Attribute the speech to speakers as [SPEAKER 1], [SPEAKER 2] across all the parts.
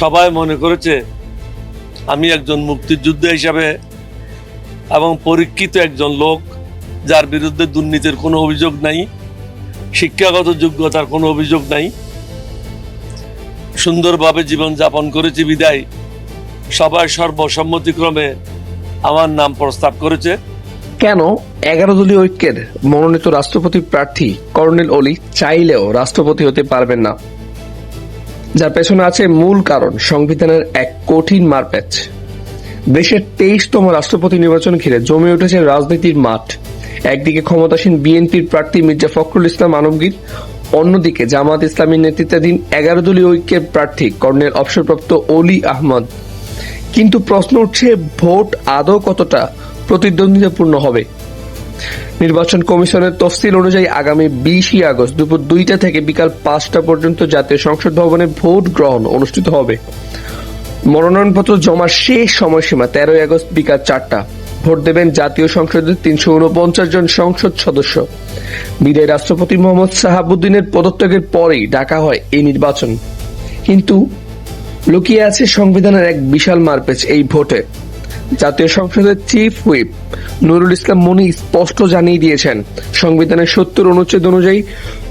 [SPEAKER 1] সবাই মনে করেছে আমি একজন মুক্তিযোদ্ধা হিসাবে এবং পরীক্ষিত একজন লোক, যার বিরুদ্ধে দুর্নীতির কোনো অভিযোগ নাই, শিক্ষাগত যোগ্যতার কোনো অভিযোগ নাই, সুন্দরভাবে জীবনযাপন করেছি বিদায় সবাই সর্বসম্মতিক্রমে আমার নাম প্রস্তাব করেছে।
[SPEAKER 2] কেন 11 দলীয় ঐক্যের মনোনীত রাষ্ট্রপতি প্রার্থী কর্নেল অলি চাইলেও রাষ্ট্রপতি হতে পারবেন না? যার পেছনে আছে মূল কারণ সংবিধানের এক কঠিন মারপ্যাচ। দেশের 23তম রাষ্ট্রপতি নির্বাচন ঘিরে জমে উঠেছে রাজনীতির মাঠ। একদিকে ক্ষমতাসীন বিএনপির প্রার্থী মির্জা ফখরুল ইসলাম আলমগীর, অন্যদিকে জামাত ইসলামীর নেতৃত্বাধীন 11 দলীয় ঐক্যের প্রার্থী কর্নেল অবসরপ্রাপ্ত অলি আহমদ। কিন্তু প্রশ্ন উঠছে, ভোট আদৌ কতটা প্রতিদ্বন্দ্বিতাপূর্ণ হবে? নির্বাচন কমিশনের তফসিল অনুযায়ী আগামী 20 আগস্ট দুপুর 2টা থেকে বিকাল 5টা পর্যন্ত জাতীয় সংসদ ভবনে ভোট গ্রহণ অনুষ্ঠিত হবে। মনোনয়নপত্র জমার শেষ সময়সীমা 13 আগস্ট বিকাল 4টা। ভোট দেবেন জাতীয় সংসদের 349 জন সংসদ সদস্য। বিদায়ী রাষ্ট্রপতি মোহাম্মদ শাহাবুদ্দিনের পদত্যাগের পরেই ডাকা হয় এই নির্বাচন। কিন্তু লুকিয়ে আছে সংবিধানের এক বিশাল মারপ্যাচ এই ভোটে। জাতীয় সংসদের চিফ হুইপ নুরুল ইসলাম মনি স্পষ্ট জানিয়ে দিয়েছেন, সংবিধানের 70 অনুচ্ছেদ অনুযায়ী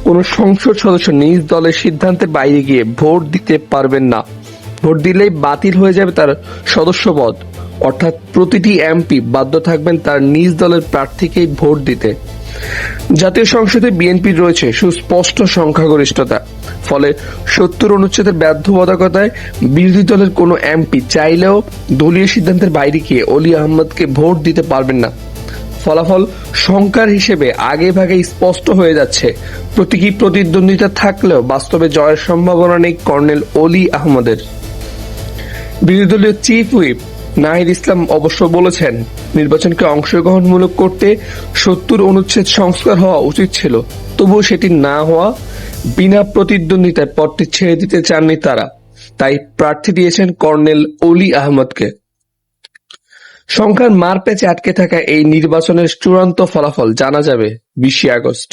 [SPEAKER 2] কোন সংসদ সদস্য নিজ দলের সিদ্ধান্তের বাইরে গিয়ে ভোট দিতে পারবেন না। ভোট দিলেই বাতিল হয়ে যাবে তার সদস্যপদ, অর্থাৎ প্রতিটি এমপি বাধ্য থাকবেন তার নিজ দলের প্রার্থীকেই ভোট দিতে। জাতীয় সংসদে বিএনপির রয়েছে সুস্পষ্ট সংখ্যাগরিষ্ঠতা, ফলে 70 অনুচ্ছেদের বাধ্যবাধকতায় বিরোধী দলের কোনো এমপি চাইলেও দলীয় সিদ্ধান্তের বাইরে গিয়ে অলি আহমদকে ভোট দিতে পারবেন না। ফলাফল সংখ্যার হিসেবে আগে ভাগে স্পষ্ট হয়ে যাচ্ছে, প্রতীকী প্রতিদ্বন্দ্বিতা থাকলেও বাস্তবে জয়ের সম্ভাবনা নেই কর্নেল অলি আহমদের। বিরোধী দলীয় চিফ হুইপ নাহিদ ইসলাম অবশ্য বলেছেন, নির্বাচনকে অংশগ্রহণমূলক করতে 70 অনুচ্ছেদ সংস্কার হওয়া উচিত ছিল, তবুও সেটি না হওয়া বিনা প্রতিদ্বন্দ্বিতায় পদটি ছেড়ে দিতে চাননি তারা, তাই প্রার্থী দিয়েছেন কর্নেল অলি আহমদকে। সংখ্যার মারপ্যাচে আটকে থাকা এই নির্বাচনের চূড়ান্ত ফলাফল জানা যাবে 20 আগস্ট।